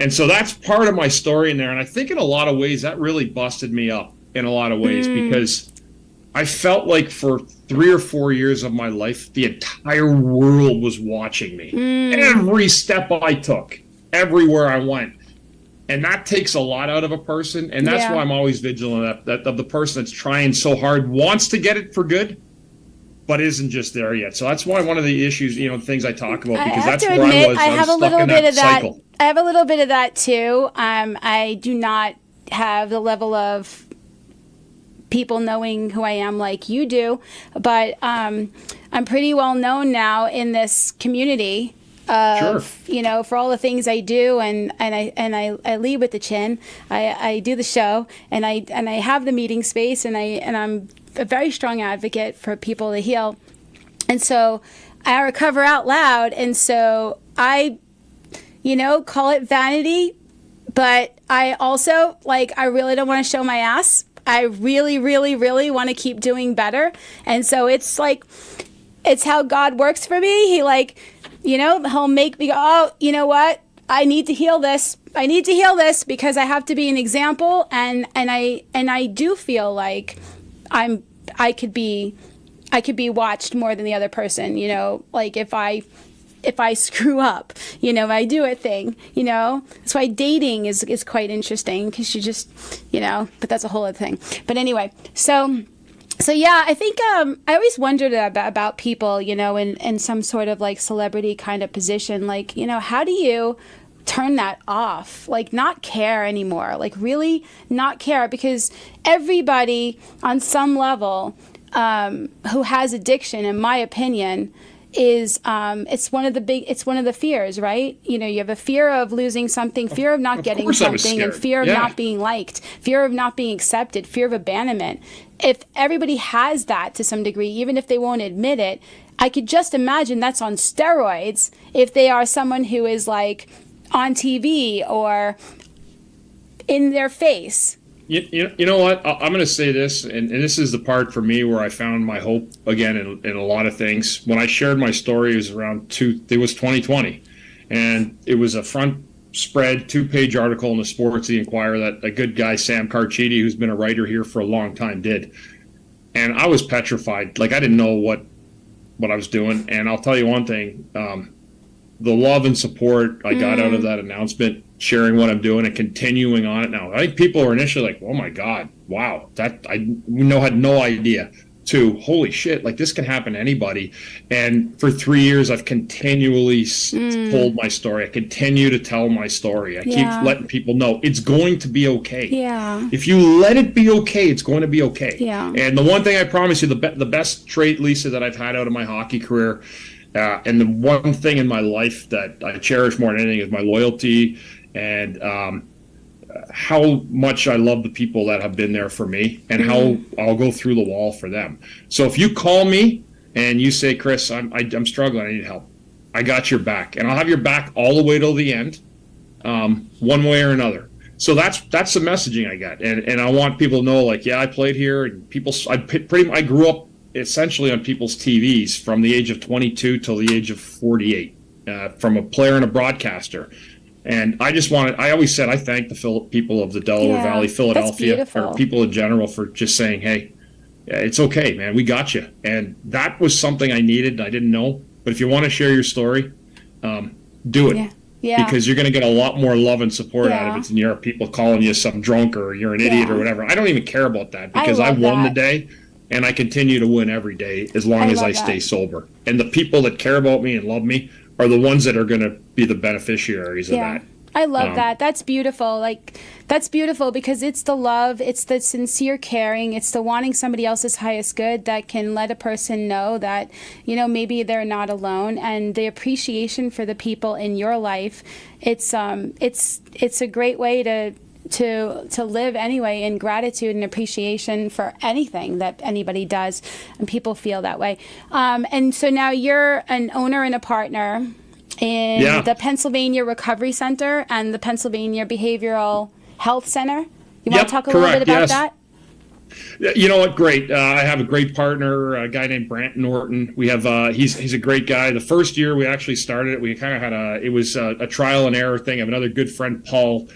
And so that's part of my story in there. And I think in a lot of ways that really busted me up in a lot of ways because I felt like for 3 or 4 years of my life, the entire world was watching me. Every step I took, everywhere I went. And that takes a lot out of a person. And that's why I'm always vigilant of the person that's trying so hard, wants to get it for good, but isn't just there yet. So that's why one of the issues, things I talk about, because that's where I was. I have a little bit of that. Cycle. I have a little bit of that too. I do not have the level of people knowing who I am like you do, but I'm pretty well known now in this community of, for all the things I do, and I lead with the chin. I do the show, and I have the meeting space, and I'm a very strong advocate for people to heal, and so I recover out loud, and so I, call it vanity, but I also I really don't want to show my ass. I really, really, really want to keep doing better. And so it's how God works for me. He he'll make me go, oh, you know what? I need to heal this. I need to heal this because I have to be an example. And I do feel like I could be watched more than the other person, if I screw up, if I do a thing, That's why dating is quite interesting because you just, but that's a whole other thing. But anyway, so yeah, I think I always wondered about people, in some sort of celebrity kind of position, how do you turn that off, not care anymore, really not care, because everybody on some level who has addiction, in my opinion, is it's one of the fears, right? You have a fear of losing something, fear of not getting something, and fear of not being liked, fear of not being accepted, fear of abandonment. If everybody has that to some degree, even if they won't admit it, I could just imagine that's on steroids if they are someone who is on TV or in their face. You know what? I'm going to say this, and this is the part for me where I found my hope again in a lot of things. When I shared my story, it was it was 2020, and it was a front spread 2-page article in the Sports The Inquirer that a good guy, Sam Carchidi, who's been a writer here for a long time, did. And I was petrified. I didn't know what I was doing. And I'll tell you one thing, the love and support I got out of that announcement, sharing what I'm doing and continuing on it now. I think people were initially like, oh my God, wow, that I had no idea, to holy shit, this can happen to anybody. And for 3 years, I've continually told my story. I continue to tell my story. I keep letting people know it's going to be okay. Yeah. If you let it be okay, it's going to be okay. Yeah. And the one thing I promise you, the best trait, Lisa, that I've had out of my hockey career, and the one thing in my life that I cherish more than anything is my loyalty and how much I love the people that have been there for me and how I'll go through the wall for them. So if you call me and you say, Chris, I'm struggling, I need help, I got your back, and I'll have your back all the way till the end, one way or another. So that's the messaging I got, and I want people to know, I played here, and I grew up essentially on people's TVs from the age of 22 till the age of 48, from a player and a broadcaster. And I always said I thank the people of the Delaware Valley, Philadelphia, or people in general for just saying, hey, it's okay, man, we got you. And that was something I needed. I didn't know. But if you want to share your story, do it. Yeah. Because you're going to get a lot more love and support out of it than you're people calling you some drunk or you're an idiot or whatever. I don't even care about that because I won the day. And I continue to win every day as long as I stay sober. And the people that care about me and love me are the ones that are going to be the beneficiaries of that. I love that. That's beautiful. That's beautiful because it's the love, it's the sincere caring, it's the wanting somebody else's highest good that can let a person know that, maybe they're not alone, and the appreciation for the people in your life. It's a great way to live anyway, in gratitude and appreciation for anything that anybody does, and people feel that way. And so now you're an owner and a partner in the Pennsylvania Recovery Center and the Pennsylvania Behavioral Health Center. You want to talk a little bit about that? You know what? Great. I have a great partner, a guy named Brant Norton. We have he's a great guy. The first year we actually started it, we kind of had a trial and error thing. I have another good friend, Paul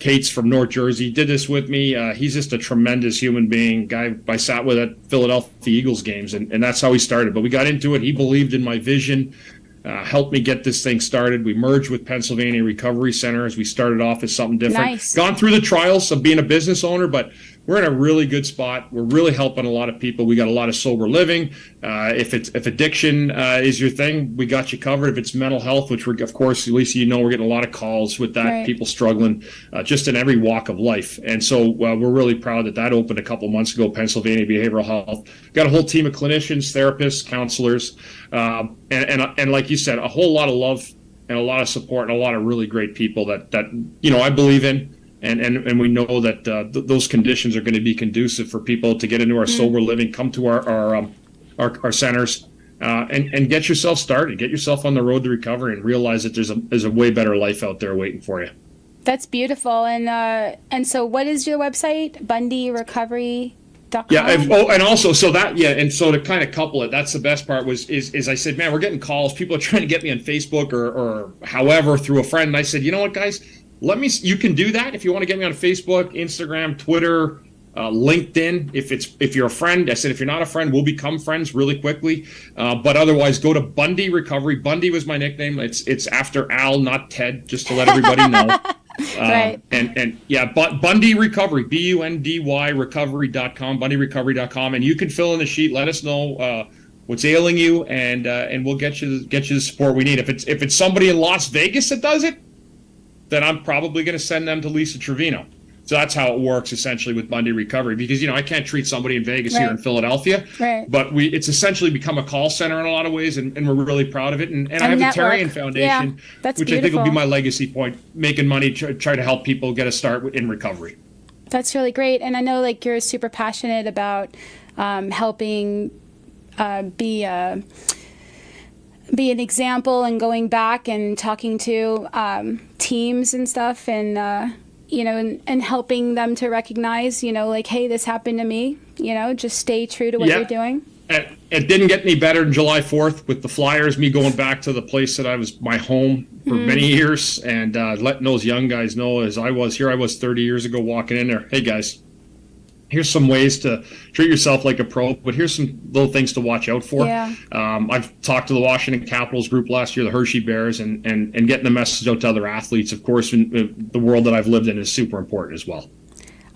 Cates from North Jersey, did this with me. He's just a tremendous human being. Guy I sat with at Philadelphia Eagles games, and that's how we started. But we got into it. He believed in my vision. Helped me get this thing started. We merged with Pennsylvania Recovery Center as we started off as something different. Nice. Gone through the trials of being a business owner, but we're in a really good spot. We're really helping a lot of people. We got a lot of sober living. If addiction is your thing, we got you covered. If it's mental health, which we're, of course, Lisa, we're getting a lot of calls with that. Right. People struggling just in every walk of life. And so we're really proud that opened a couple months ago. Pennsylvania Behavioral Health got a whole team of clinicians, therapists, counselors, and like you said, a whole lot of love and a lot of support and a lot of really great people that I believe in. And we know that those conditions are going to be conducive for people to get into our sober living, come to our centers, and get yourself started, get yourself on the road to recovery, and realize that there's a way better life out there waiting for you. That's beautiful. And so, what is your website? BundyRecovery.com? Yeah. And also, so to kind of couple it, that's the best part is I said, man, we're getting calls. People are trying to get me on Facebook or however through a friend. And I said, you know what, guys? You can do that if you want to get me on Facebook, Instagram, Twitter, LinkedIn. If you're a friend, I said, if you're not a friend, we'll become friends really quickly. But otherwise, go to Bundy Recovery. Bundy was my nickname. It's after Al, not Ted, just to let everybody know. Right. Bundy Recovery, BUNDY recovery.com, bundyrecovery.com. And you can fill in the sheet. Let us know what's ailing you, and we'll get you the support we need. If it's somebody in Las Vegas that does it, then I'm probably going to send them to Lisa Trevino. So that's how it works essentially with Bundy Recovery, because I can't treat somebody in Vegas here in Philadelphia, but it's essentially become a call center in a lot of ways, and we're really proud of it. And I have the Therien Foundation, which beautiful. I think will be my legacy point, making money, try to help people get a start in recovery. That's really great. And I know you're super passionate about helping be an example and going back and talking to teams and stuff, and and helping them to recognize, hey, this happened to me. Just stay true to what you're doing. It didn't get any better than July 4th with the Flyers, me going back to the place that I was my home for many years, and letting those young guys know I was 30 years ago walking in there. Hey guys, here's some ways to treat yourself like a pro, but here's some little things to watch out for. Yeah. I've talked to the Washington Capitals group last year, the Hershey Bears, and getting the message out to other athletes, of course, in the world that I've lived in is super important as well.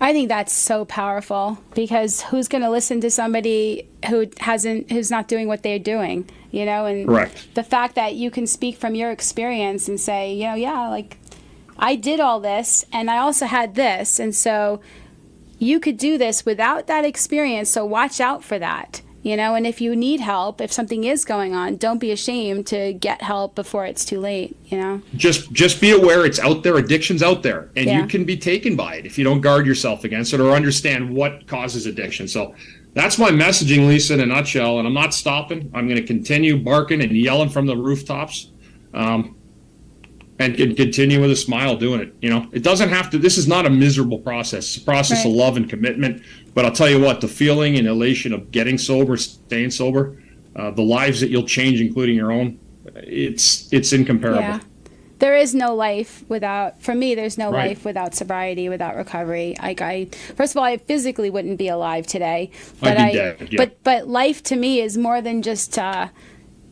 I think that's so powerful, because who's going to listen to somebody who's not doing what they're doing, and correct. The fact that you can speak from your experience and say, I did all this and I also had this, and so you could do this without that experience, so watch out for that, and if you need help, if something is going on, don't be ashamed to get help before it's too late, Just be aware it's out there, addiction's out there, and you can be taken by it if you don't guard yourself against it or understand what causes addiction. So that's my messaging, Lisa, in a nutshell, and I'm not stopping. I'm going to continue barking and yelling from the rooftops. And can continue with a smile doing it. It doesn't have to, this is not a miserable process. It's a process of love and commitment. But I'll tell you what, the feeling and elation of getting sober, staying sober, the lives that you'll change, including your own, it's incomparable. Yeah. There is no life without, for me, there's no life without sobriety, without recovery. First of all, I physically wouldn't be alive today. But I'd be dead, yeah. But life to me is more than just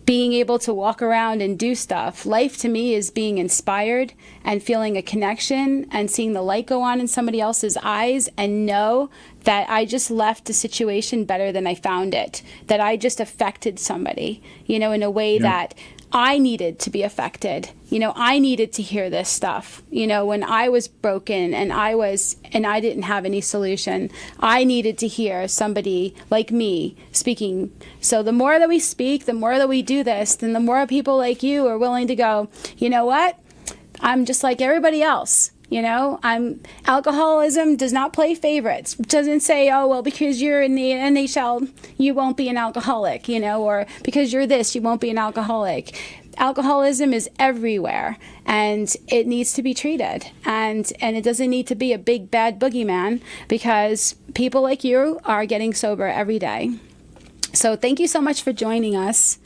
being able to walk around and do stuff. Life to me is being inspired and feeling a connection and seeing the light go on in somebody else's eyes, and know that I just left a situation better than I found it, that I just affected somebody, in a way that I needed to be affected. I needed to hear this stuff. When I was broken and I didn't have any solution, I needed to hear somebody like me speaking. So the more that we speak, the more that we do this, then the more people like you are willing to go, you know what? I'm just like everybody else. Alcoholism does not play favorites. It doesn't say, oh, well, because you're in the NHL, you won't be an alcoholic, or because you're this, you won't be an alcoholic. alcoholism is everywhere, and it needs to be treated. And it doesn't need to be a big bad boogeyman, because people like you are getting sober every day. So thank you so much for joining us.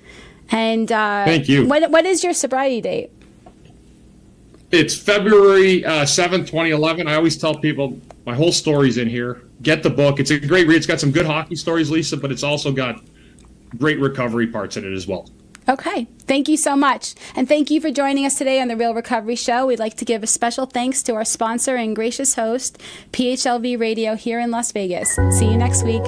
And thank you. What is your sobriety date? It's February 7th, 2011. I always tell people my whole story's in here. Get the book. It's a great read. It's got some good hockey stories, Lisa, but it's also got great recovery parts in it as well. Okay. Thank you so much. And thank you for joining us today on The Real Recovery Show. We'd like to give a special thanks to our sponsor and gracious host, PHLV Radio here in Las Vegas. See you next week.